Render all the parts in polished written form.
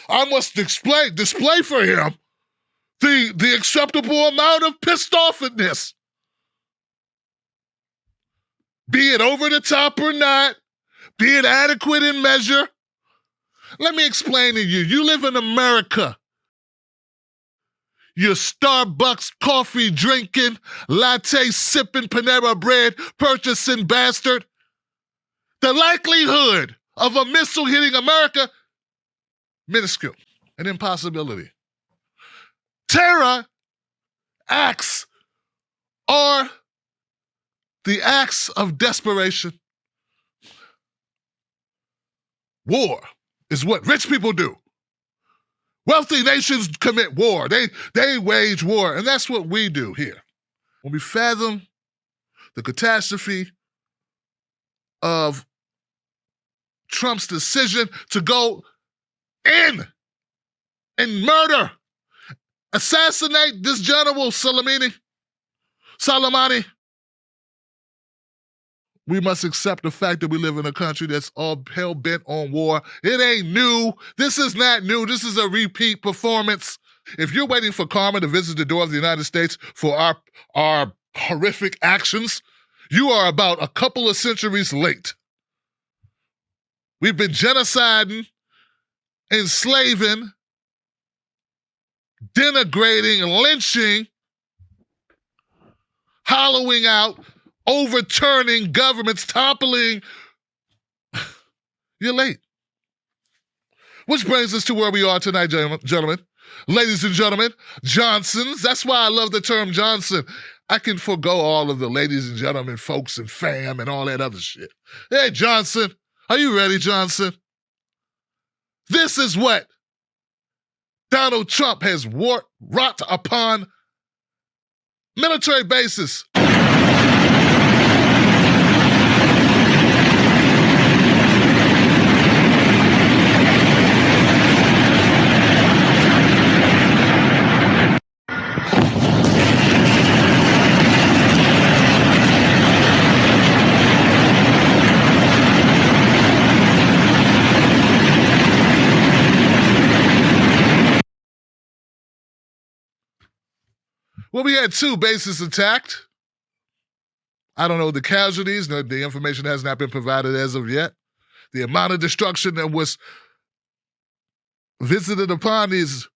I must display for him the acceptable amount of pissed offness. Be it over the top or not, be it adequate in measure. Let me explain to you. You live in America. You're Starbucks coffee drinking, latte sipping, Panera bread purchasing bastard. The likelihood of a missile hitting America, minuscule, an impossibility. Terror acts are the acts of desperation. War is what rich people do. Wealthy nations commit war. They wage war, and that's what we do here. When we fathom the catastrophe of Trump's decision to go in and murder, assassinate this general Soleimani, we must accept the fact that we live in a country that's all hell-bent on war. It ain't new. This is not new. This is a repeat performance. If you're waiting for karma to visit the door of the United States for our horrific actions, you are about a couple of centuries late. We've been genociding, enslaving, denigrating, lynching, hollowing out, overturning governments, toppling. You're late. Which brings us to where we are tonight, gentlemen. Ladies and gentlemen, Johnsons. That's why I love the term Johnson. I can forego all of the ladies and gentlemen, folks and fam and all that other shit. Hey, Johnson. Are you ready, Johnson? This is what Donald Trump has wrought upon military bases. Well, we had 2 bases attacked. I don't know the casualties. The information has not been provided as of yet. The amount of destruction that was visited upon these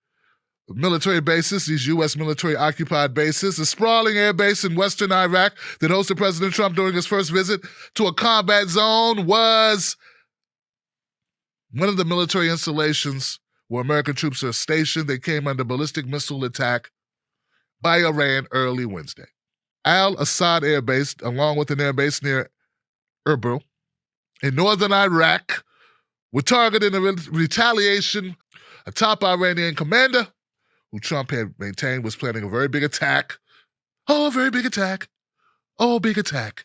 military bases, these U.S. military-occupied bases, the sprawling air base in western Iraq that hosted President Trump during his first visit to a combat zone was one of the military installations where American troops are stationed. They came under ballistic missile attack by Iran early Wednesday. Al-Assad Air Base, along with an air base near Erbil in northern Iraq, were targeted in retaliation. A top Iranian commander, who Trump had maintained was planning a very big attack. Oh, a very big attack. Oh, big attack.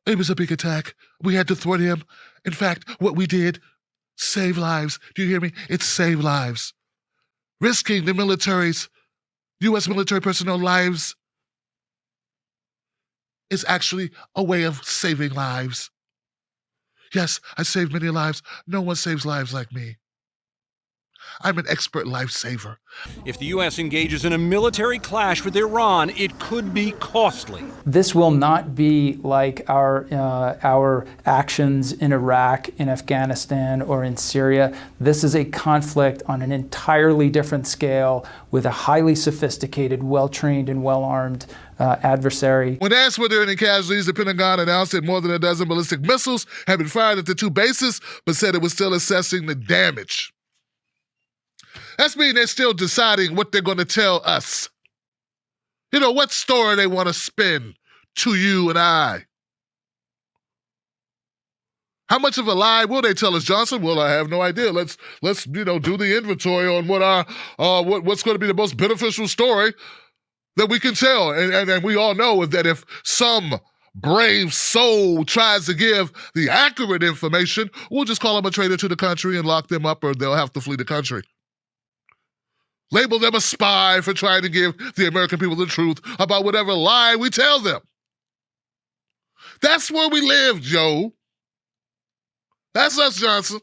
It was a big attack. We had to thwart him. In fact, what we did, save lives. Do you hear me? It's save lives. Risking the military's, U.S. military personnel lives is actually a way of saving lives. Yes, I saved many lives. No one saves lives like me. I'm an expert lifesaver. If the U.S. engages in a military clash with Iran, it could be costly. This will not be like our actions in Iraq, in Afghanistan, or in Syria. This is a conflict on an entirely different scale with a highly sophisticated, well-trained, and well-armed adversary. When asked were there any casualties, the Pentagon announced that more than a dozen ballistic missiles had been fired at the 2 bases, but said it was still assessing the damage. That's mean they're still deciding what they're going to tell us. You know, what story they want to spin to you and I. How much of a lie will they tell us, Johnson? Well, I have no idea. Let's do the inventory on what's going to be the most beneficial story that we can tell. And we all know that if some brave soul tries to give the accurate information, we'll just call them a traitor to the country and lock them up, or they'll have to flee the country. Label them a spy for trying to give the American people the truth about whatever lie we tell them. That's where we live, Joe. That's us, Johnson.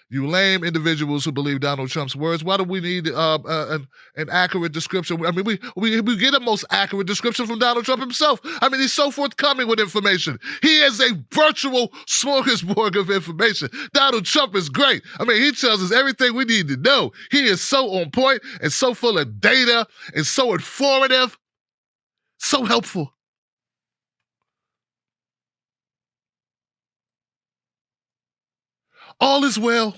You lame individuals who believe Donald Trump's words. Why do we need an accurate description? I mean, we get a most accurate description from Donald Trump himself. I mean, he's so forthcoming with information. He is a virtual smorgasbord of information. Donald Trump is great. I mean, he tells us everything we need to know. He is so on point and so full of data and so informative, so helpful. All is well.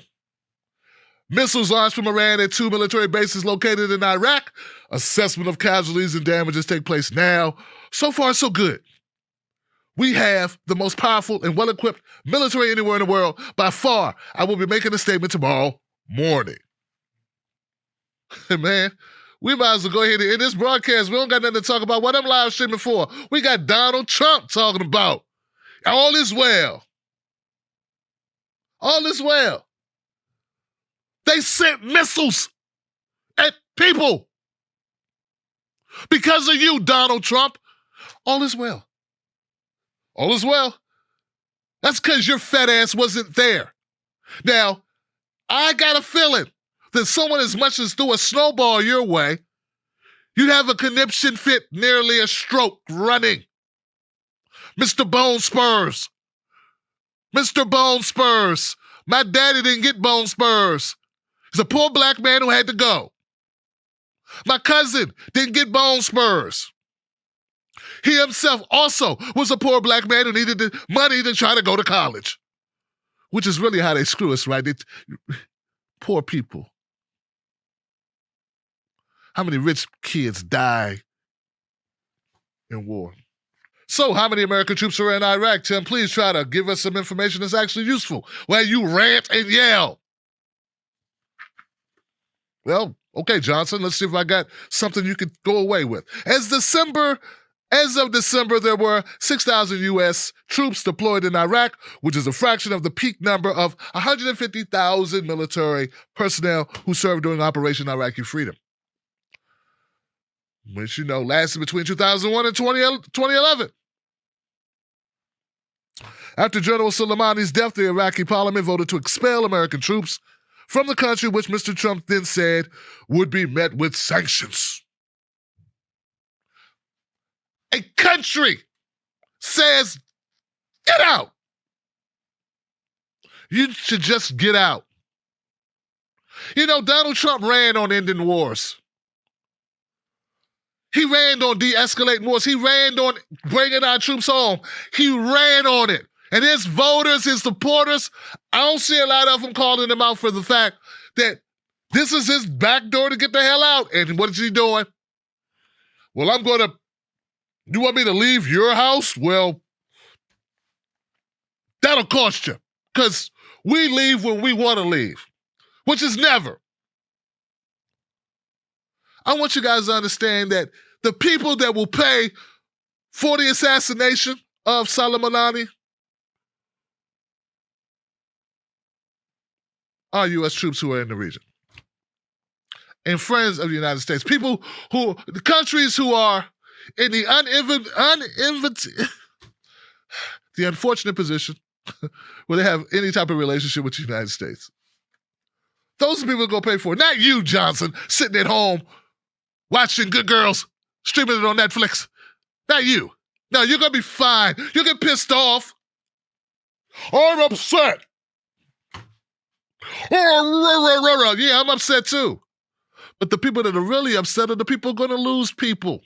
Missiles launched from Iran at 2 military bases located in Iraq. Assessment of casualties and damages take place now. So far, so good. We have the most powerful and well-equipped military anywhere in the world. By far, I will be making a statement tomorrow morning. Man, we might as well go ahead and end this broadcast. We don't got nothing to talk about. What I'm live streaming for? We got Donald Trump talking about. All is well. All is well. They sent missiles at people. Because of you, Donald Trump. All is well. All is well. That's because your fat ass wasn't there. Now, I got a feeling that someone as much as threw a snowball your way, you'd have a conniption fit, nearly a stroke running. Mr. Bone Spurs. Mr. Bone Spurs. My daddy didn't get bone spurs. He's a poor black man who had to go. My cousin didn't get bone spurs. He himself also was a poor black man who needed the money to try to go to college, which is really how they screw us, right? Poor people. How many rich kids die in war? So, how many American troops are in Iraq? Tim, please try to give us some information that's actually useful, where you rant and yell. Well, okay, Johnson, let's see if I got something you could go away with. As of December, there were 6,000 U.S. troops deployed in Iraq, which is a fraction of the peak number of 150,000 military personnel who served during Operation Iraqi Freedom, which, lasted between 2001 and 2011. After General Soleimani's death, the Iraqi parliament voted to expel American troops from the country, which Mr. Trump then said would be met with sanctions. A country says, get out. You should just get out. Donald Trump ran on ending wars. He ran on de-escalating wars. He ran on bringing our troops home. He ran on it. And his voters, his supporters, I don't see a lot of them calling him out for the fact that this is his back door to get the hell out. And what is he doing? Well, you want me to leave your house? Well, that'll cost you. Because we leave when we want to leave, which is never. I want you guys to understand that the people that will pay for the assassination of Soleimani are U.S. troops who are in the region and friends of the United States. The countries who are in the the unfortunate position where they have any type of relationship with the United States. Those are people who go pay for it. Not you, Johnson, sitting at home watching Good Girls, streaming it on Netflix. Not you. No, you're going to be fine. You get pissed off. I'm upset. Yeah, I'm upset too. But the people that are really upset are the people going to lose people.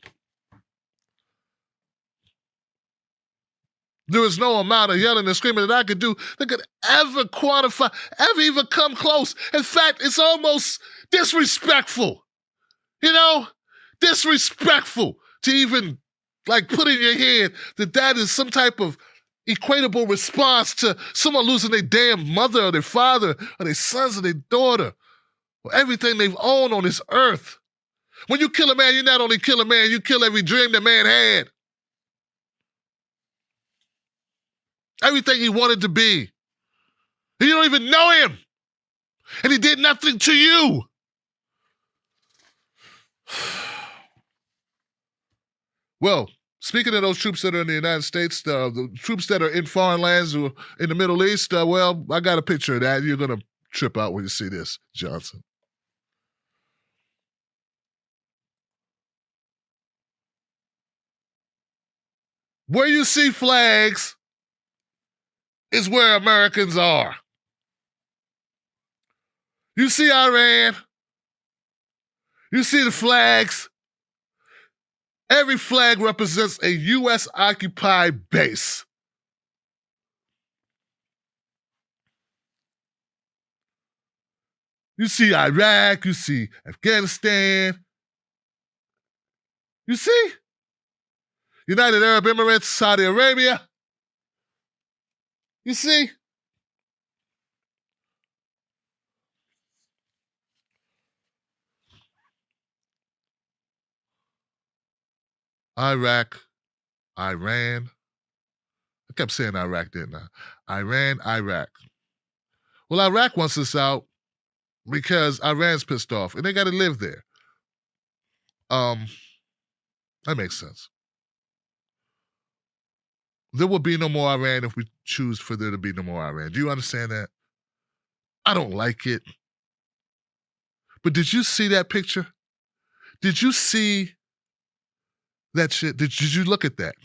There is no amount of yelling and screaming that I could do that could ever quantify, ever even come close. In fact, it's almost disrespectful. Disrespectful to even put in your head that is some type of equatable response to someone losing their damn mother or their father or their sons or their daughter or everything they've owned on this earth. When you kill a man, you not only kill a man, you kill every dream that man had. Everything he wanted to be. And you don't even know him. And he did nothing to you. Well, speaking of those troops that are in the United States, the troops that are in foreign lands or in the Middle East, I got a picture of that. You're going to trip out when you see this, Johnson. Where you see flags is where Americans are. You see Iran. You see the flags. Every flag represents a U.S. occupied base. You see Iraq. You see Afghanistan. You see United Arab Emirates, Saudi Arabia. You see? Iraq, Iran. I kept saying Iraq, didn't I? Iran, Iraq. Well, Iraq wants us out because Iran's pissed off and they got to live there. That makes sense. There will be no more Iran if we choose for there to be no more Iran. Do you understand that? I don't like it. But did you see that picture? Did you see that shit? Did you look at that?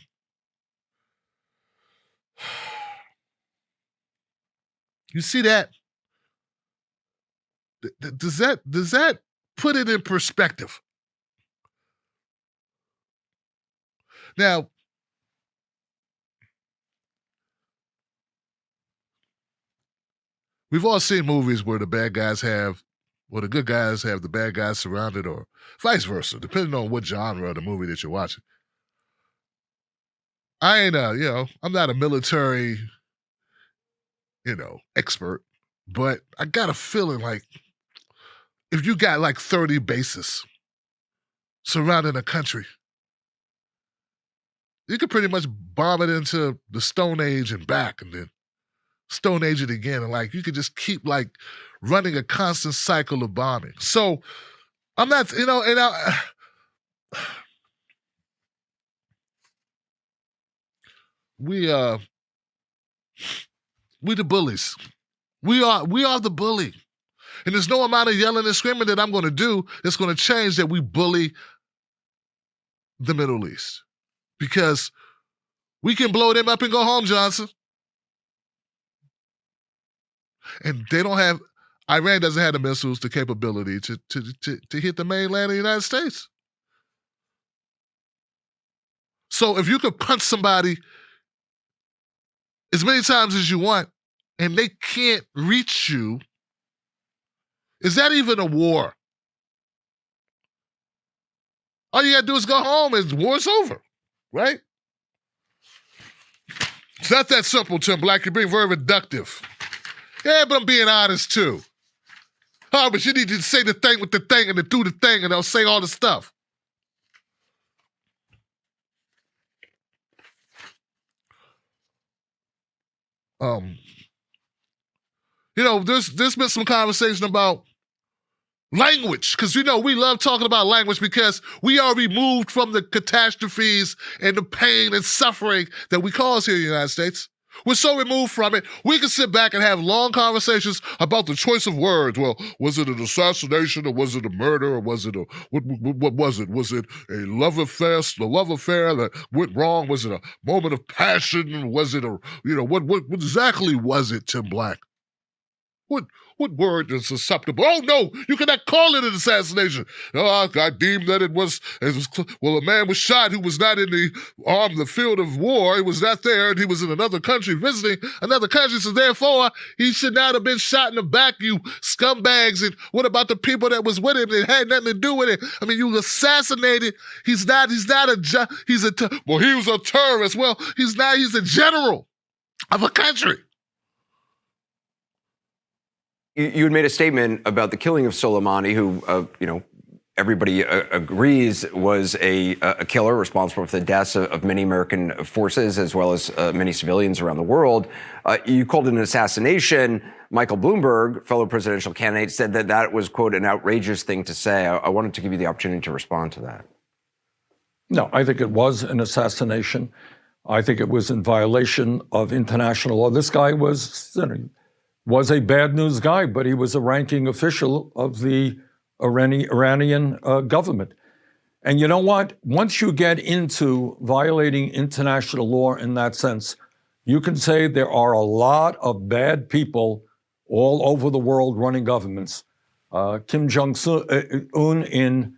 You see that? Does that put it in perspective? Now, we've all seen movies where the bad guys have, or the good guys have the bad guys surrounded, or vice versa, depending on what genre of the movie that you're watching. I ain't I'm not a military, expert, but I got a feeling like if you got like 30 bases surrounding a country, you could pretty much bomb it into the Stone Age and back, and then Stone Age it again, and like you could just keep like running a constant cycle of bombing. So I'm not, we the bullies. We are the bully. And there's no amount of yelling and screaming that I'm going to do that's going to change that we bully the Middle East. Because we can blow them up and go home, Johnson. And Iran doesn't have the missiles, the capability to hit the mainland of the United States. So if you could punch somebody as many times as you want and they can't reach you, is that even a war? All you gotta do is go home and war's over, right? It's not that simple, Tim Black. You're being very reductive. Yeah, but I'm being honest too. Oh, but you need to say the thing with the thing and to do the thing and they'll say all the stuff. There's been some conversation about language, because we love talking about language because we are removed from the catastrophes and the pain and suffering that we cause here in the United States. We're so removed from it, we can sit back and have long conversations about the choice of words. Well, was it an assassination or was it a murder or was it what was it? Was it a love affair that went wrong? Was it a moment of passion? Was it what exactly was it, Tim Black? What word is susceptible? Oh, no, you cannot call it an assassination. Oh, I deemed that it was a man was shot who was not in the field of war. He was not there, and he was in another country visiting another country, so therefore, he should not have been shot in the back, you scumbags. And what about the people that was with him that had nothing to do with it? I mean, you assassinated. He was a terrorist. Well, he's a general of a country. You had made a statement about the killing of Soleimani, who, everybody agrees was a killer responsible for the deaths of many American forces as well as many civilians around the world. You called it an assassination. Michael Bloomberg, fellow presidential candidate, said that was, quote, an outrageous thing to say. I wanted to give you the opportunity to respond to that. No, I think it was an assassination. I think it was in violation of international law. This guy was was a bad news guy, but he was a ranking official of the Iranian government. And you know what? Once you get into violating international law in that sense, you can say there are a lot of bad people all over the world running governments. Kim Jong-un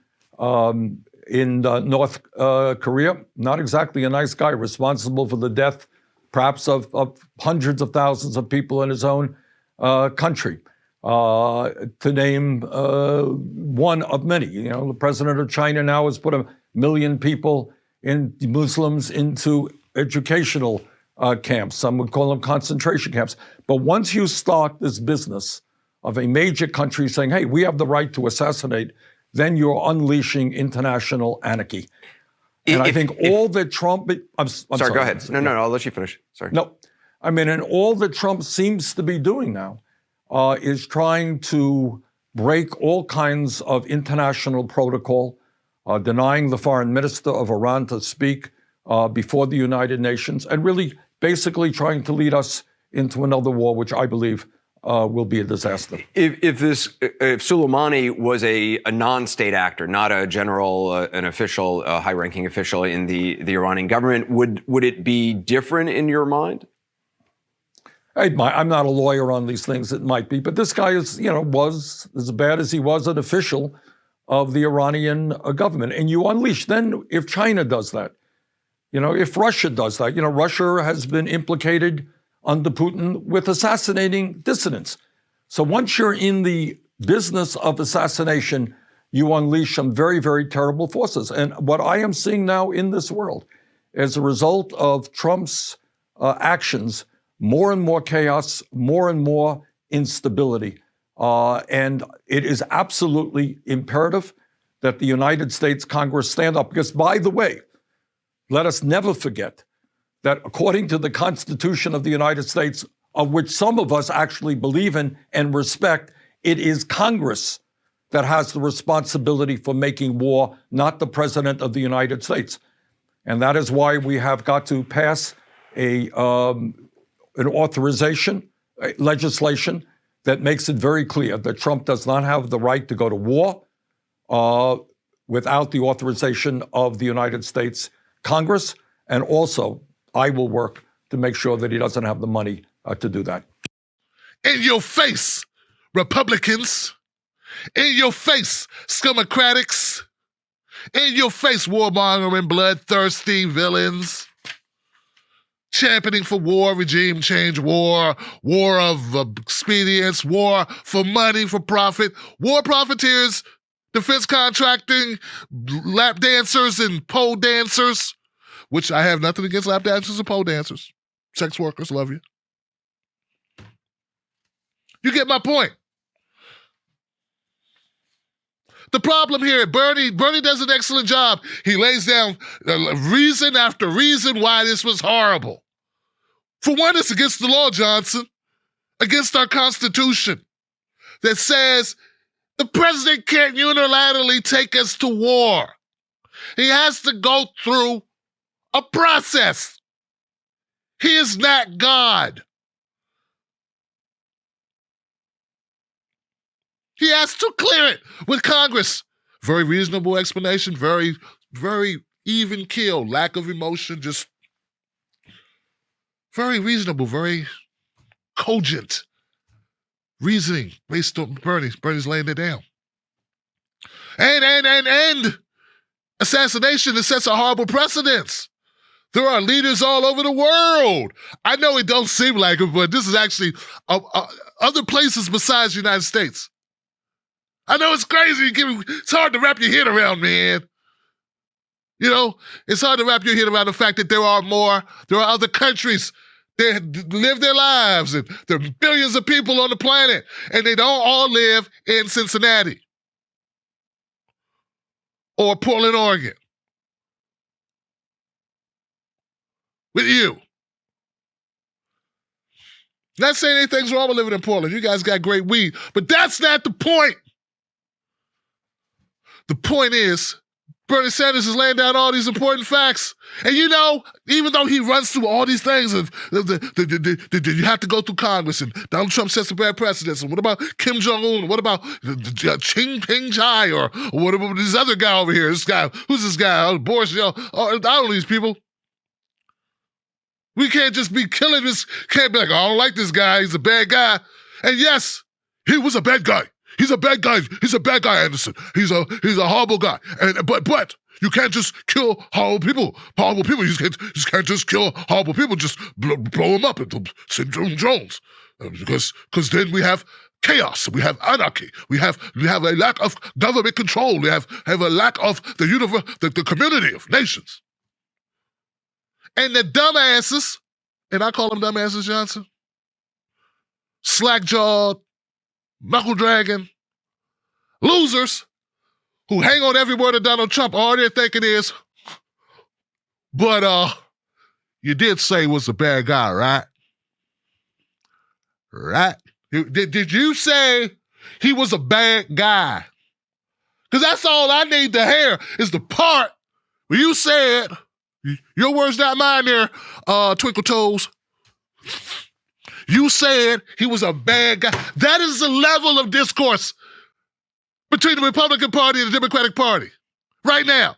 in North Korea, not exactly a nice guy, responsible for the death, perhaps of hundreds of thousands of people in his own country. To name one of many. The president of China now has put 1 million people, Muslims, into educational camps. Some would call them concentration camps. But once you start this business of a major country saying, hey, we have the right to assassinate, then you're unleashing international anarchy. And I think all that Trump... I'm sorry, go ahead. No, I'll let you finish. Sorry. No. And all that Trump seems to be doing now is trying to break all kinds of international protocol, denying the foreign minister of Iran to speak before the United Nations, and really basically trying to lead us into another war, which I believe will be a disaster. If Soleimani was a non-state actor, not a general, an official, a high-ranking official in the Iranian government, would it be different in your mind? I'm not a lawyer on these things. It might be, but this guy was as bad as he was an official of the Iranian government. And you unleash. Then, if China does that, if Russia does that, Russia has been implicated under Putin with assassinating dissidents. So once you're in the business of assassination, you unleash some very, very terrible forces. And what I am seeing now in this world, as a result of Trump's actions, more and more chaos, more and more instability. And it is absolutely imperative that the United States Congress stand up. Because, by the way, let us never forget that according to the Constitution of the United States, of which some of us actually believe in and respect, it is Congress that has the responsibility for making war, not the President of the United States. And that is why we have got to pass an authorization, legislation that makes it very clear that Trump does not have the right to go to war without the authorization of the United States Congress. And also, I will work to make sure that he doesn't have the money to do that. In your face, Republicans. In your face, scumocratics. In your face, warmongering, bloodthirsty villains. Championing for war, regime change, war of expedience, war for money, for profit, war profiteers, defense contracting, lap dancers and pole dancers, which I have nothing against lap dancers and pole dancers. Sex workers, love you. You get my point. The problem here, Bernie does an excellent job. He lays down reason after reason why this was horrible. For one, it's against the law, Johnson, against our Constitution that says the president can't unilaterally take us to war. He has to go through a process. He is not God. He has to clear it with Congress. Very reasonable explanation, very, very even keel, lack of emotion, just very reasonable, very cogent reasoning based on Bernie. Bernie's laying it down. And assassination, it sets a horrible precedence. There are leaders all over the world. I know it don't seem like it, but this is actually other places besides the United States. I know it's crazy. It's hard to wrap your head around, man. It's hard to wrap your head around the fact that there are other countries that live their lives, and there are billions of people on the planet, and they don't all live in Cincinnati or Portland, Oregon. With you. Not saying anything's wrong with living in Portland. You guys got great weed, but that's not the point. The point is, Bernie Sanders is laying down all these important facts. And you know, even though he runs through all these things, and you have to go through Congress, and Donald Trump sets some bad precedents, and what about Kim Jong-un? What about Ching Ping Chai? Or what about this other guy over here? This guy, who's this guy? Boris, I don't know these people. We can't just be killing this, can't be like, oh, I don't like this guy, he's a bad guy. And yes, he was a bad guy. He's a bad guy. He's a bad guy, Anderson. He's a horrible guy. And but you can't just kill horrible people. Horrible people. You can't just kill horrible people. Just blow them up into syndrome drones. Because then we have chaos. We have anarchy. We have a lack of government control. We have a lack of the community of nations. And the dumbasses, and I call them dumbasses, Johnson, slack-jawed, knuckle-dragging, losers who hang on every word of Donald Trump, all they're thinking is, but you did say he was a bad guy, right? Right? Did you say he was a bad guy? Because that's all I need to hear is the part where you said, your words, not mine there, Twinkle Toes. You said he was a bad guy. That is the level of discourse between the Republican Party and the Democratic Party. Right now.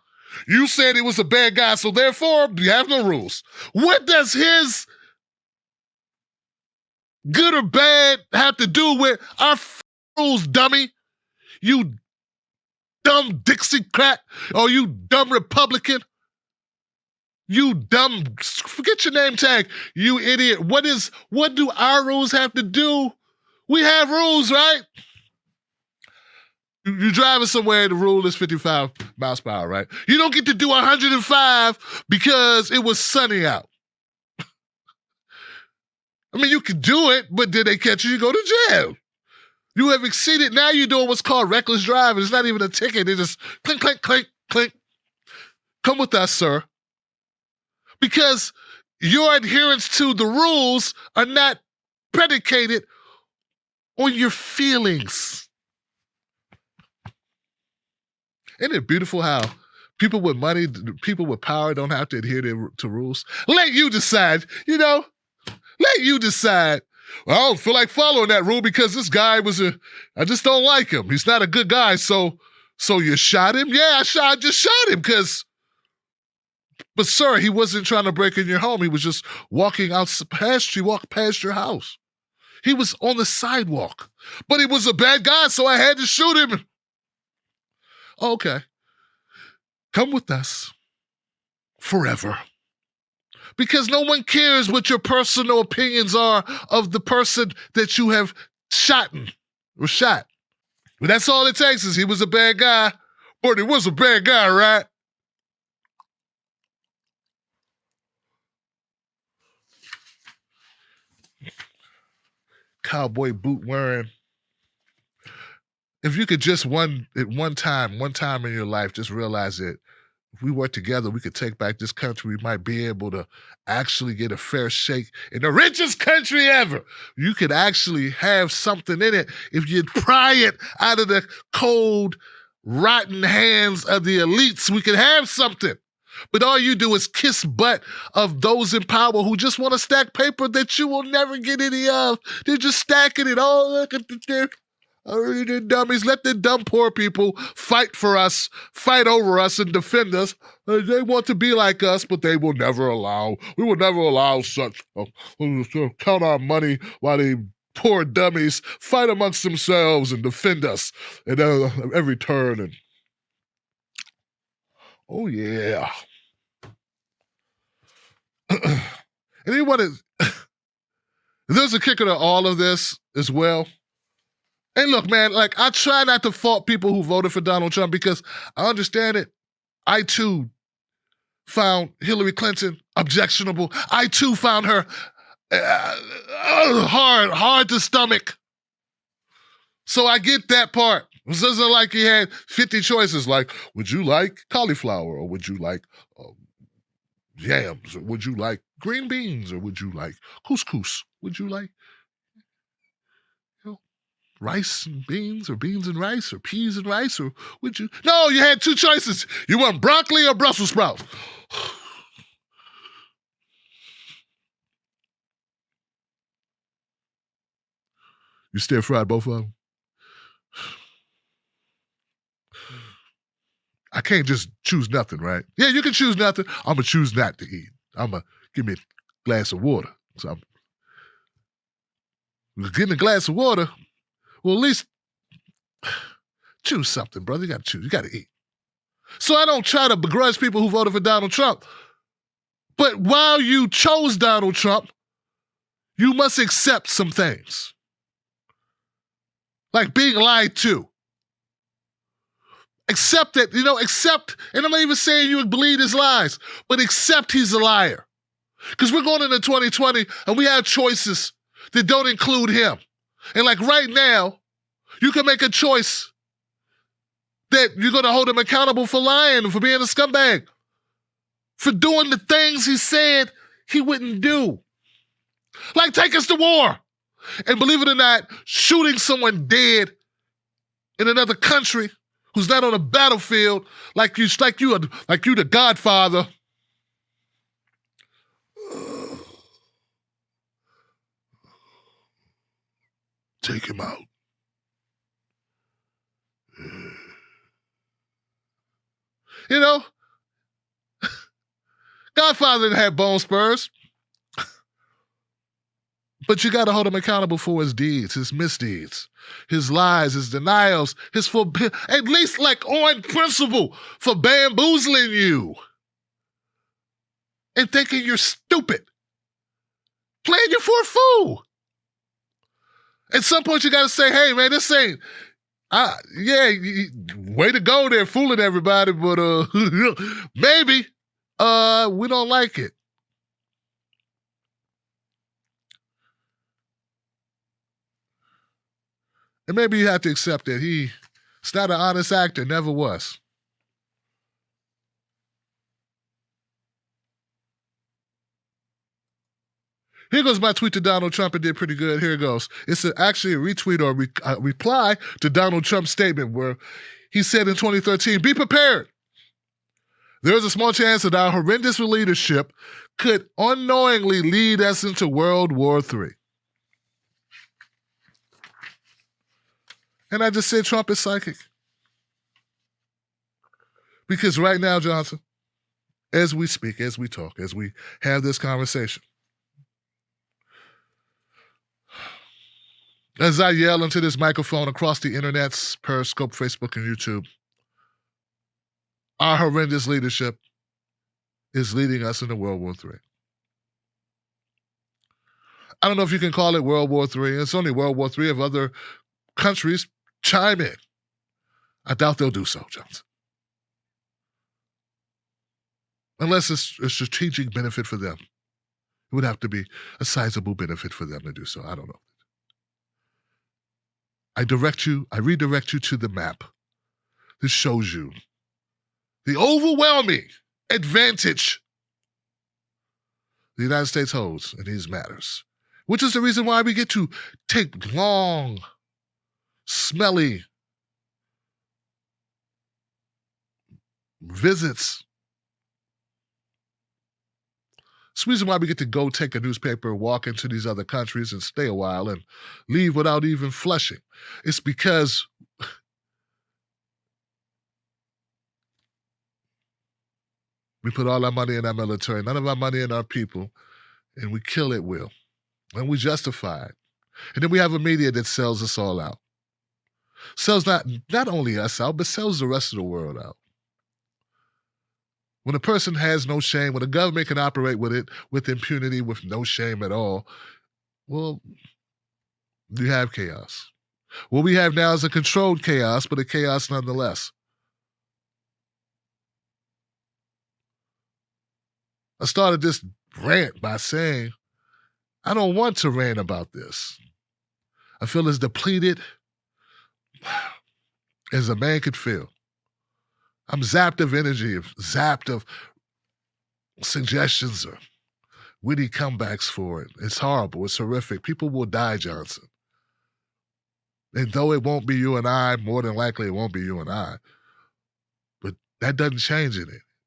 You said he was a bad guy, so therefore, you have no rules. What does his good or bad have to do with our rules, dummy? You dumb Dixiecrat, or you dumb Republican? You dumb, forget your name tag, you idiot. What do our rules have to do? We have rules, right? You're driving somewhere, the rule is 55 miles per hour, right? You don't get to do 105 because it was sunny out. I mean, you can do it, but then they catch you, you go to jail. You have exceeded, now you're doing what's called reckless driving. It's not even a ticket, they just clink, clink, clink, clink. Come with us, sir. Because your adherence to the rules are not predicated on your feelings. Isn't it beautiful how people with money, people with power don't have to adhere to rules? Let you decide, let you decide. Well, I don't feel like following that rule because this guy I just don't like him. He's not a good guy, so you shot him? Yeah, I just shot him because... But sir, he wasn't trying to break in your home. He was just walking out past you, walked past your house. He was on the sidewalk. But he was a bad guy, so I had to shoot him. Okay. Come with us. Forever. Because no one cares what your personal opinions are of the person that you have shot. But that's all it takes is he was a bad guy. But he was a bad guy, right? Cowboy boot wearing. If you could just one time in your life, just realize that if we work together, we could take back this country. We might be able to actually get a fair shake in the richest country ever. You could actually have something in it if you pry it out of the cold, rotten hands of the elites. We could have something. But all you do is kiss butt of those in power who just want to stack paper that you will never get any of. They're just stacking it. Oh, look at the dummies. Let the dumb poor people fight for us, fight over us, and defend us. They want to be like us, but we will never allow such. Count our money while they poor dummies fight amongst themselves and defend us at every turn. And oh, yeah. And he wanted, there's a kicker to all of this as well. And look, man, like I try not to fault people who voted for Donald Trump because I understand it. I too found Hillary Clinton objectionable. I too found her hard to stomach. So I get that part. It wasn't like he had 50 choices like, would you like cauliflower or would you like yams or would you like green beans or would you like couscous? Would you like, rice and beans, or beans and rice, or peas and rice, or would you? No, you had two choices. You want broccoli or Brussels sprouts. You stir fried both of them. I can't just choose nothing, right? Yeah, you can choose nothing. I'm gonna choose not to eat. I'm gonna give me a glass of water. So I'm getting a glass of water. Well, at least choose something, brother. You gotta choose. You gotta eat. So I don't try to begrudge people who voted for Donald Trump. But while you chose Donald Trump, you must accept some things. Like being lied to. Accept it, accept, and I'm not even saying you would believe his lies, but accept he's a liar. Because we're going into 2020 and we have choices that don't include him. And like right now, you can make a choice that you're going to hold him accountable for lying, for being a scumbag, for doing the things he said he wouldn't do. Like take us to war. And believe it or not, shooting someone dead in another country who's not on a battlefield like you the Godfather. Take him out. Godfather didn't have bone spurs. But you got to hold him accountable for his deeds, his misdeeds, his lies, his denials, at least like on principle for bamboozling you and thinking you're stupid, playing you for a fool. At some point, you got to say, hey, man, this ain't, way to go there, fooling everybody, but maybe we don't like it. And maybe you have to accept that he's not an honest actor, never was. Here goes my tweet to Donald Trump. It did pretty good. Here it goes. It's actually a retweet or a reply to Donald Trump's statement where he said in 2013, be prepared. There is a small chance that our horrendous leadership could unknowingly lead us into World War III. And I just said Trump is psychic. Because right now, Johnson, as we speak, as we talk, as we have this conversation, as I yell into this microphone across the internets, Periscope, Facebook, and YouTube, our horrendous leadership is leading us into World War III. I don't know if you can call it World War III. It's only World War III if other countries chime in. I doubt they'll do so, Johnson. Unless it's a strategic benefit for them. It would have to be a sizable benefit for them to do so. I don't know. I redirect you to the map. This shows you the overwhelming advantage the United States holds in these matters, which is the reason why we get to take long, smelly visits. It's the reason why we get to go take a newspaper, walk into these other countries and stay a while and leave without even flushing. It's because we put all our money in our military, none of our money in our people, and we kill at will. And we justify it. And then we have a media that sells us all out. Sells not only us out, but sells the rest of the world out. When a person has no shame, when a government can operate with it with impunity, with no shame at all, well, you have chaos. What we have now is a controlled chaos, but a chaos nonetheless. I started this rant by saying, I don't want to rant about this. I feel as depleted as a man could feel. I'm zapped of energy, zapped of suggestions or witty comebacks for it. It's horrible. It's horrific. People will die, Johnson. And though it won't be you and I, more than likely it won't be you and I, but that doesn't change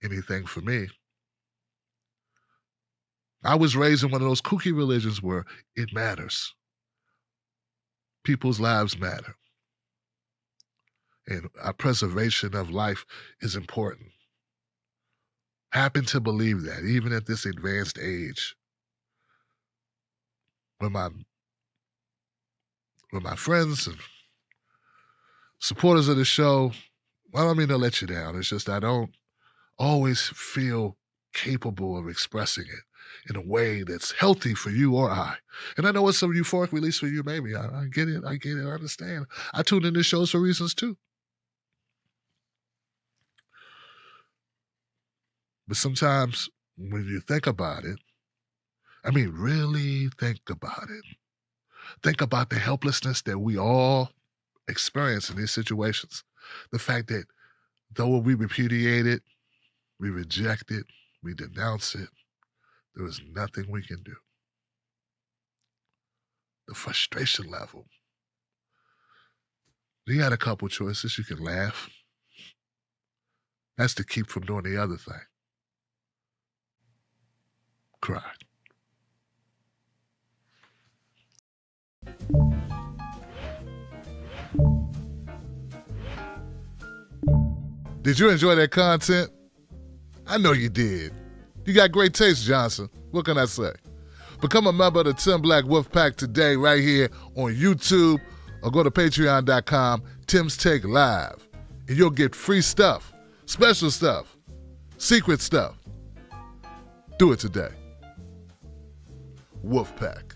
anything for me. I was raised in one of those kooky religions where it matters. People's lives matter. And our preservation of life is important. Happen to believe that, even at this advanced age. When my friends and supporters of the show, well, I don't mean to let you down. It's just I don't always feel capable of expressing it in a way that's healthy for you or I. And I know it's some euphoric release for you, maybe. I get it. I understand. I tune into shows for reasons too. But sometimes when you think about it, I mean, really think about it. Think about the helplessness that we all experience in these situations. The fact that though we repudiate it, we reject it, we denounce it, there is nothing we can do. The frustration level. You got a couple choices. You can laugh. That's to keep from doing the other thing. Cry. Did you enjoy that content? I know you did. You got great taste, Johnson. What can I say? Become a member of the Tim Black Wolf Pack today right here on YouTube, or go to patreon.com, Tim's Take Live, and you'll get free stuff, special stuff, secret stuff. Do it today. Wolf Pack.